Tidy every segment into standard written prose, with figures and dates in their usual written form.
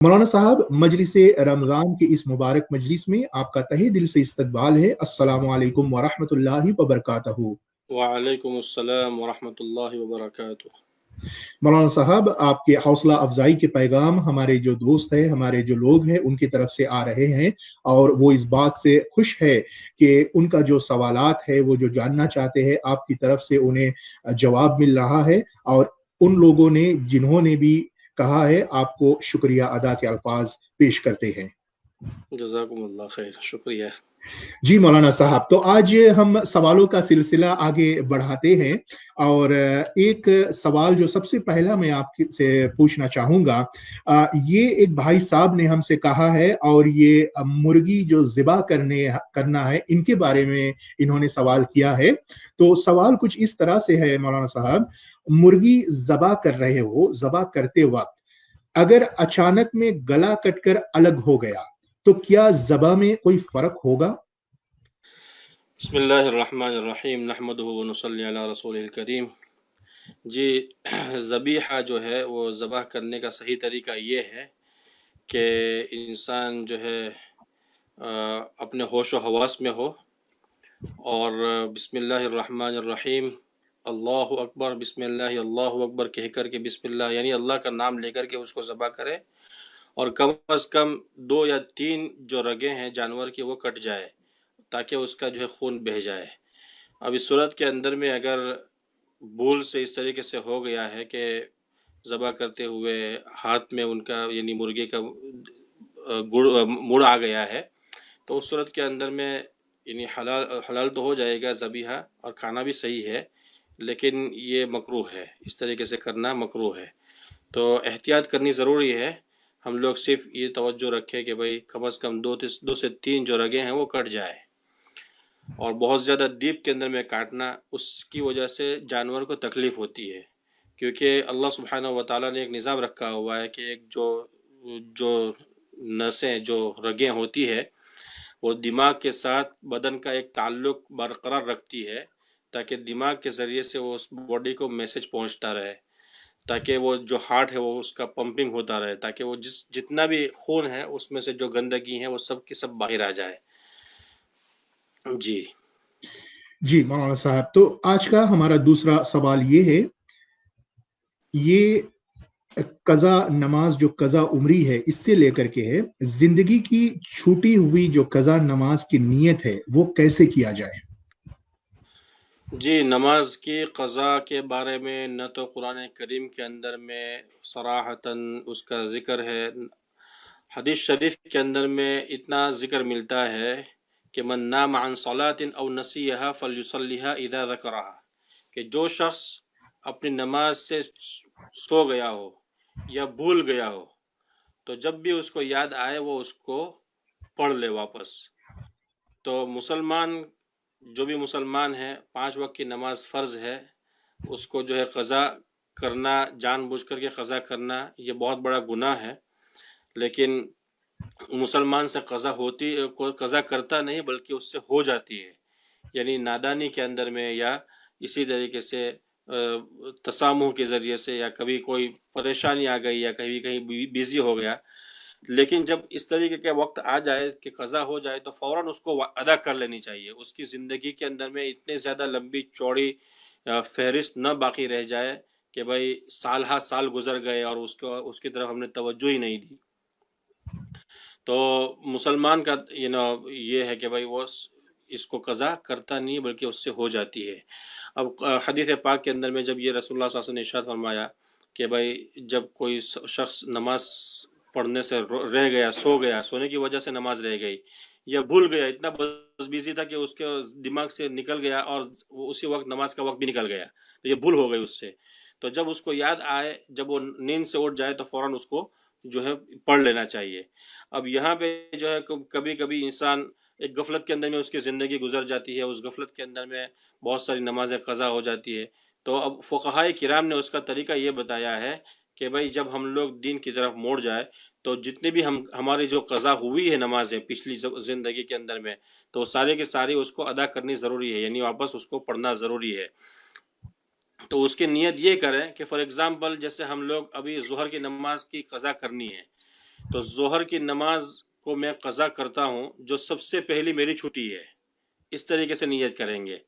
मौलाना साहब, मजलिस रमज़ान की इस मुबारक मजलिस में आपका तहे दिल से इस्तकबाल है। अस्सलामु अलैकुम व रहमतुल्लाहि व बरकातहू। वालेकुम अस्सलाम वरहमतुल्लाहि वबरकातुह। मौलाना साहब, आपके हौसला अफजाई के पैगाम हमारे जो दोस्त हैं, हमारे जो लोग हैं, उनकी तरफ से आ रहे हैं और वो इस बात से खुश है कि उनका जो सवालात है, वो जो जानना चाहते हैं, आपकी तरफ से उन्हें जवाब मिल रहा है। और उन लोगों ने जिन्होंने भी कहा है, आपको शुक्रिया अदा के अल्फाज पेश करते हैं। जज़ाकुमुल्लाह खैर, शुक्रिया। जी मौलाना साहब, तो आज हम सवालों का सिलसिला आगे बढ़ाते हैं और एक सवाल जो सबसे पहला मैं आपसे पूछना चाहूंगा, ये एक भाई साहब ने हमसे कहा है और ये मुर्गी जो ज़िबा करना है, इनके बारे में इन्होंने सवाल किया है। तो सवाल कुछ इस तरह से है मौलाना साहब, मुर्गी ज़बा करते वक्त अगर अचानक में गला कटकर अलग हो गया तो क्या ज़बा में कोई फर्क होगा? बिस्मिल्लाहिर्रहमानिर्रहीम, नहमदुहु व नुसल्ली अला रसूलिल करीम। जी, ज़बीहा जो है वो ज़बह करने का सही तरीका ये है कि इंसान जो है अपने होश व हवास में हो और बिस्मिल्लाहिर्रहमानिर्रहीम, अल्लाहु अकबर, बिस्मिल्लाह, अल्लाहु अकबर कह कर के बिस्मिल्लाह यानी अल्लाह का नाम लेकर के उसको ज़बह करे और कम अज़ कम 2 या 3 जो रगें हैं जानवर की वो कट जाए ताकि उसका जो है खून बह जाए। अब इस सूरत के अंदर में अगर भूल से इस तरीके से हो गया है कि ज़बह करते हुए हाथ में उनका यानी मुर्गे का मुड़ आ गया है, तो उस सूरत के अंदर में यानी हलाल तो हो जाएगा ज़बीहा और खाना भी सही है, लेकिन ये मकरूह है, इस तरीके से करना मकरूह है। तो एहतियात करनी ज़रूरी है। हम लोग सिर्फ ये तवज्जो रखें कि भाई कम अज़ कम 2 से 3 जो रगें हैं वो कट जाए और बहुत ज़्यादा डीप के अंदर में काटना, उसकी वजह से जानवर को तकलीफ़ होती है, क्योंकि अल्लाह सुब्हानहू व तआला ने एक निज़ाम रखा हुआ है कि एक जो नसें जो रगें होती है वो दिमाग के साथ बदन का एक ताल्लुक़ बरकरार रखती है ताकि दिमाग के ज़रिए से वो उस बॉडी को मैसेज पहुंचता रहे, ताकि वो जो हार्ट है वो उसका पंपिंग होता रहे, ताकि वो जितना भी खून है उसमें से जो गंदगी है वो सब की सब बाहर आ जाए। जी जी मौलाना साहब, तो आज का हमारा दूसरा सवाल ये है, ये कज़ा नमाज जो कज़ा उम्री है इससे लेकर के है, जिंदगी की छूटी हुई जो कज़ा नमाज की नीयत है वो कैसे किया जाए? जी, नमाज की क़ज़ा के बारे में न तो कुरान करीम के अंदर में सराहतन उसका ज़िक्र है, हदीस शरीफ के अंदर में इतना ज़िक्र मिलता है कि मन नाम अन सलातिन औ नसियहा फलयुसल्लिहा इदा ज़करहा, कि जो शख्स अपनी नमाज से सो गया हो या भूल गया हो तो जब भी उसको याद आए वो उसको पढ़ ले वापस। तो मुसलमान, जो भी मुसलमान है, 5 वक्त की नमाज फ़र्ज़ है, उसको जो है क़ज़ा करना, जानबूझ कर के क़ज़ा करना ये बहुत बड़ा गुनाह है। लेकिन मुसलमान से क़ज़ा करता नहीं बल्कि उससे हो जाती है, यानी नादानी के अंदर में या इसी तरीके से तसामुह के ज़रिए से, या कभी कोई परेशानी आ गई या कहीं कहीं बिज़ी हो गया। लेकिन जब इस तरीके के वक्त आ जाए कि क़ज़ा हो जाए तो फ़ौरन उसको अदा कर लेनी चाहिए। उसकी ज़िंदगी के अंदर में इतने ज़्यादा लंबी चौड़ी फ़हरिस्त न बाकी रह जाए कि भाई साल हा साल गुज़र गए और उसकी तरफ हमने तवज्जो ही नहीं दी। तो मुसलमान का ये है कि भाई वो इसको क़ज़ा करता नहीं बल्कि उससे हो जाती है। अब हदीस पाक के अंदर में जब ये रसूलुल्लाह सल्लल्लाहु अलैहि वसल्लम ने इरशाद फरमाया कि भाई जब कोई शख्स नमाज पढ़ने से रह गया, सो गया, सोने की वजह से नमाज रह गई या भूल गया, इतना बस बिजी था कि उसके दिमाग से निकल गया और उसी वक्त नमाज का वक्त भी निकल गया, तो ये भूल हो गई उससे। तो जब उसको याद आए, जब वो नींद से उठ जाए तो फ़ौरन उसको जो है पढ़ लेना चाहिए। अब यहाँ पे जो है कभी कभी इंसान एक गफलत के अंदर में उसकी ज़िंदगी गुजर जाती है, उस गफलत के अंदर में बहुत सारी नमाज़ें क़ज़ा हो जाती है। तो अब फ़ुक़हाए किराम ने उसका तरीका ये बताया है कि भाई जब हम लोग दीन की तरफ मोड़ जाए तो जितनी भी हमारी जो क़ज़ा हुई है नमाज़ें पिछली ज़िंदगी के अंदर में, तो सारे के सारी उसको अदा करनी ज़रूरी है, यानी वापस उसको पढ़ना ज़रूरी है। तो उसकी नीयत ये करें कि फ़ॉर एग्ज़ाम्पल जैसे हम लोग अभी ज़ुहर की नमाज की क़ज़ा करनी है, تو ظہر کی نماز کو میں قضا کرتا ہوں جو سب سے پہلی میری چھٹی ہے. اس طریقے سے نیت کریں گے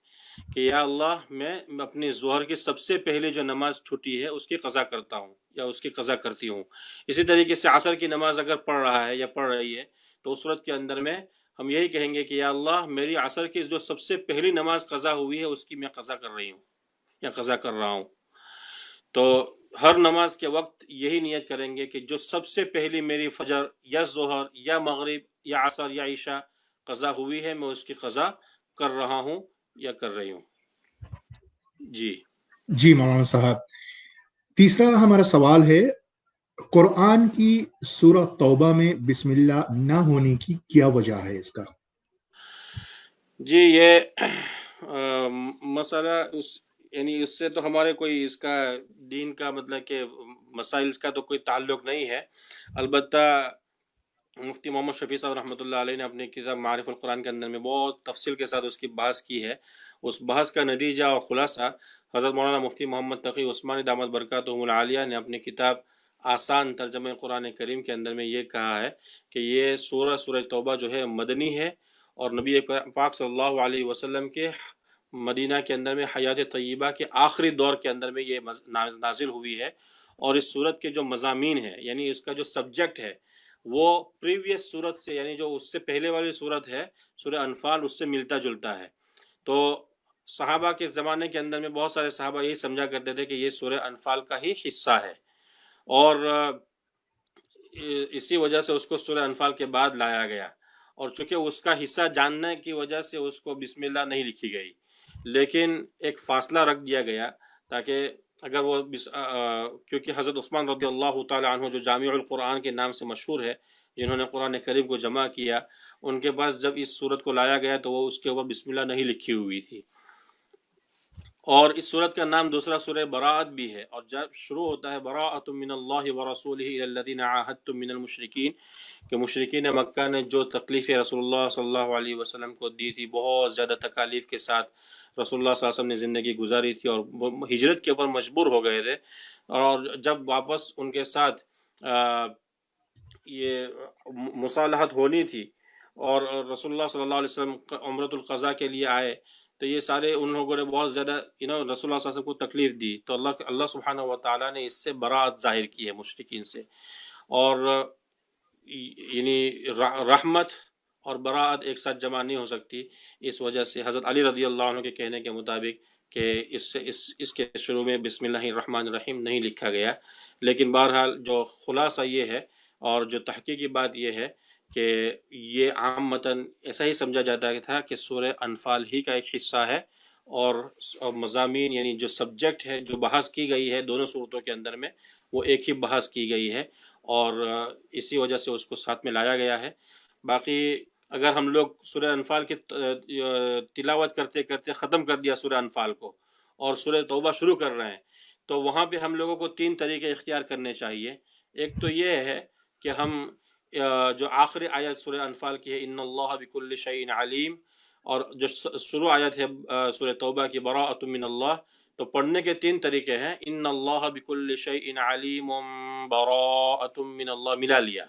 کہ یا اللہ میں اپنی ظہر کی سب سے پہلے جو نماز چھٹی ہے اس کی قضا کرتا ہوں یا اس کی قضا کرتی ہوں. اسی طریقے سے عصر کی نماز اگر پڑھ رہا ہے یا پڑھ رہی ہے تو اس صورت کے اندر میں ہم یہی کہیں گے کہ یا اللہ میری عصر کی جو سب سے پہلی نماز قضا ہوئی ہے اس کی میں قضا کر رہی ہوں یا قضا کر رہا ہوں. تو ہر نماز کے وقت یہی نیت کریں گے کہ جو سب سے پہلی میری فجر یا ظہر یا مغرب یا عصر یا عشاء قضا ہوئی ہے میں اس کی قضا کر رہا ہوں یا کر رہی ہوں. جی مولانا صاحب، تیسرا ہمارا سوال ہے قرآن کی سورہ توبہ میں بسم اللہ نہ ہونے کی کیا وجہ ہے اس کا؟ جی یہ مسئلہ یعنی اس سے تو ہمارے کوئی اس کا دین کا مطلب کہ مسائل کا تو کوئی تعلق نہیں ہے. البتہ مفتی محمد شفیع صاحب رحمۃ اللہ علیہ نے اپنی کتاب معارف القرآن کے اندر میں بہت تفصیل کے ساتھ اس کی بحث کی ہے. اس بحث کا نتیجہ اور خلاصہ حضرت مولانا مفتی محمد تقی عثمانی دامت برکاتہم العالیہ نے اپنی کتاب آسان ترجمہ قرآن کریم کے اندر میں یہ کہا ہے کہ یہ سورہ توبہ جو ہے مدنی ہے اور نبی پاک صلی اللہ علیہ وسلم کے مدینہ کے اندر میں حیات طیبہ کے آخری دور کے اندر میں یہ نازل ہوئی ہے. اور اس سورت کے جو مضامین ہیں یعنی اس کا جو سبجیکٹ ہے وہ پریویس سورت سے یعنی جو اس سے پہلے والی سورت ہے سورہ انفال اس سے ملتا جلتا ہے. تو صحابہ کے زمانے کے اندر میں بہت سارے صحابہ یہی سمجھا کرتے تھے کہ یہ سورہ انفال کا ہی حصہ ہے اور اسی وجہ سے اس کو سورہ انفال کے بعد لایا گیا. اور چونکہ اس کا حصہ جاننے کی وجہ سے اس کو بسم اللہ نہیں لکھی گئی لیکن ایک فاصلہ رکھ دیا گیا تاکہ اگر وہ کیونکہ حضرت عثمان رضی اللہ تعالی عنہ جو جامع القرآن کے نام سے مشہور ہے جنہوں نے قرآن کریم کو جمع کیا ان کے پاس جب اس سورت کو لایا گیا تو وہ اس کے اوپر بسم اللہ نہیں لکھی ہوئی تھی. اور اس سورت کا نام دوسرا سورہ براءت بھی ہے اور جب شروع ہوتا ہے براءۃ من اللہ ورسولہ الی الذین عاہدتم من المشرکین کہ مشرکین مکہ نے جو تکلیف رسول اللہ صلی اللہ علیہ وسلم کو دی تھی بہت زیادہ تکالیف کے ساتھ رسول اللہ صلی اللہ علیہ وسلم نے زندگی گزاری تھی اور ہجرت کے اوپر مجبور ہو گئے تھے اور جب واپس ان کے ساتھ یہ مصالحت ہونی تھی اور رسول اللہ صلی اللہ علیہ وسلم عمرۃ القضاء کے لیے آئے تو یہ سارے ان لوگوں نے بہت زیادہ رسول اللہ صلی اللہ علیہ وسلم کو تکلیف دی تو اللہ سبحانہ و تعالیٰ نے اس سے براءت ظاہر کی ہے مشرکین سے. اور یعنی رحمت اور براءت ایک ساتھ جمع نہیں ہو سکتی اس وجہ سے حضرت علی رضی اللہ عنہ کے کہنے کے مطابق کہ اس کے شروع میں بسم اللہ الرحمن الرحیم نہیں لکھا گیا. لیکن بہرحال جو خلاصہ یہ ہے اور جو تحقیقی بات یہ ہے کہ یہ عامتاً ایسا ہی سمجھا جاتا تھا کہ سورہ انفال ہی کا ایک حصہ ہے اور مضامین یعنی جو سبجیکٹ ہے جو بحث کی گئی ہے دونوں صورتوں کے اندر میں وہ ایک ہی بحث کی گئی ہے اور اسی وجہ سے اس کو ساتھ میں لایا گیا ہے. باقی اگر ہم لوگ سورہ انفال کی تلاوت کرتے کرتے ختم کر دیا سورہ انفال کو اور سورہ توبہ شروع کر رہے ہیں تو وہاں پہ ہم لوگوں کو 3 طریقے اختیار کرنے چاہیے. ایک تو یہ ہے کہ ہم جو آخری آیت سورہ انفال کی ہے ان اللہ بکل شیء علیم اور جو شروع آیت ہے سورہ توبہ کی براءۃ من اللہ تو پڑھنے کے 3 طریقے ہیں. ان اللہ بکل شیء علیم براءۃ من اللہ ملا لیا.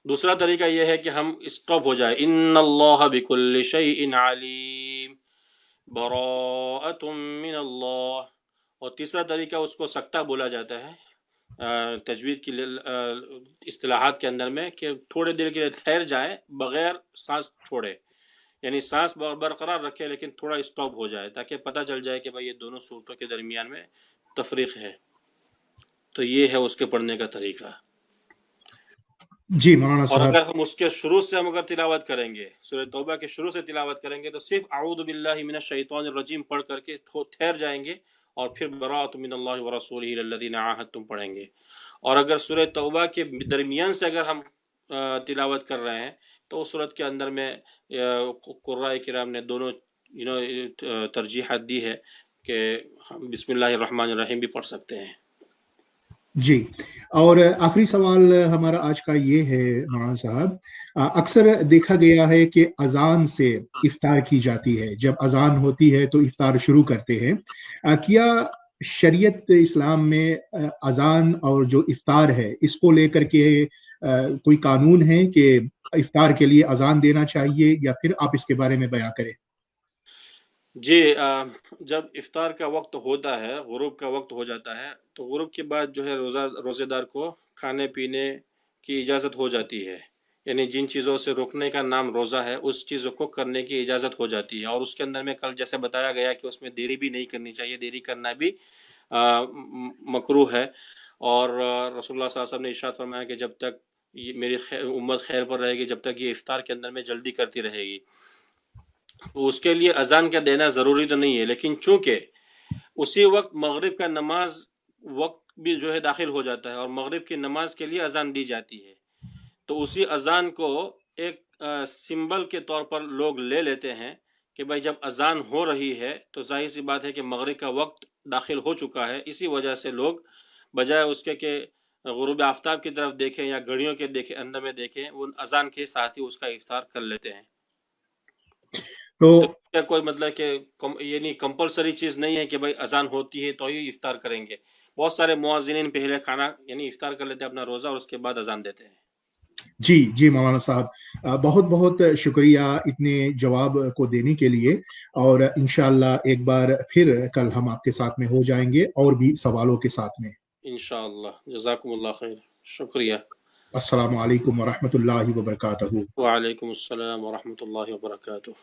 دوسرا طریقہ یہ ہے کہ ہم اسٹاپ ہو جائے ان اللہ بکل شیء علیم براءۃ من اللہ. اور تیسرا طریقہ اس کو سکتہ بولا جاتا ہے تجوید کی اصطلاحات کے اندر میں کہ تھوڑے دیر کے لیے ٹھہر جائے بغیر سانس چھوڑے یعنی سانس برقرار رکھے لیکن تھوڑا اسٹاپ ہو جائے تاکہ پتہ چل جائے کہ بھائی یہ دونوں صورتوں کے درمیان میں تفریق ہے. تو یہ ہے اس کے پڑھنے کا طریقہ. جی مولانا اور صاحب، اگر ہم اس کے شروع سے ہم اگر تلاوت کریں گے سورہ توبہ کے شروع سے تلاوت کریں گے تو صرف اعوذ باللہ من الشیطان الرجیم پڑھ کر کے ٹھہر جائیں گے اور پھر براءۃ من اللہ ورسولہ الی الذین عاہدتم پڑھیں گے. اور اگر سورہ توبہ کے درمیان سے اگر ہم تلاوت کر رہے ہیں تو اس صورت کے اندر میں قراء کرام نے دونوں ترجیحات دی ہے کہ ہم بسم اللہ الرحمن الرحیم بھی پڑھ سکتے ہیں. جی اور آخری سوال ہمارا آج کا یہ ہے مولانا صاحب، اکثر دیکھا گیا ہے کہ اذان سے افطار کی جاتی ہے، جب اذان ہوتی ہے تو افطار شروع کرتے ہیں. کیا शरीयत इस्लाम में अजान और जो इफ्तार है इसको लेकर के कोई कानून है कि इफ्तार के लिए अजान देना चाहिए, या फिर आप इसके बारे में बयां करें। जी, जब इफ्तार का वक्त होता है, गुरूब का वक्त हो जाता है, तो गुरूब के बाद जो है रोज़ेदार को खाने पीने की इजाज़त हो जाती है। यानी जिन चीज़ों से रुकने का नाम रोज़ा है, उस चीज़ों को करने की इजाज़त हो जाती है। और उसके अंदर में कल जैसे बताया गया कि उसमें देरी भी नहीं करनी चाहिए, देरी करना भी मकरूह है। और रसूलुल्लाह सल्लल्लाहु अलैहि वसल्लम ने इरशाद फरमाया कि जब तक ये मेरी उम्मत खैर पर रहेगी, जब तक ये इफ्तार के अंदर में जल्दी करती रहेगी, तो उसके लिए अजान का देना ज़रूरी तो नहीं है। लेकिन चूँकि उसी वक्त मगरिब का नमाज वक्त भी जो है दाखिल हो जाता है और मगरिब की नमाज के लिए अजान दी जाती है, तो उसी अजान को एक सिंबल के तौर पर लोग ले लेते हैं कि भाई जब अजान हो रही है तो जाहिर सी बात है कि मगरिब का वक्त दाखिल हो चुका है। इसी वजह से लोग बजाय उसके कि गुरूब आफ्ताब की तरफ देखें या घड़ियों के देखें अंदर में देखें, वो अजान के साथ ही उसका इफ्तार कर लेते हैं। तो तो क्या कोई मतलब कि ये नहीं कंपलसरी चीज़ नहीं है कि भाई अजान होती है तो ही इफ्तार करेंगे। बहुत सारे मुअज्जिनीन पहले खाना यानी इफ्तार कर लेते हैं अपना रोज़ा और उसके बाद अजान देते हैं। जी जी मौलाना साहब, बहुत बहुत शुक्रिया इतने जवाब को देने के लिए, और इंशाअल्लाह एक बार फिर कल हम आपके साथ में हो जाएंगे और भी सवालों के साथ में। इंशाअल्लाह, जज़ाकुमुल्लाह खैर, शुक्रिया। अस्सलामु अलैकुम व रहमतुल्लाहि व बरकातहू। वालेकुम अस्सलाम व रहमतुल्लाहि व बरकातुहू।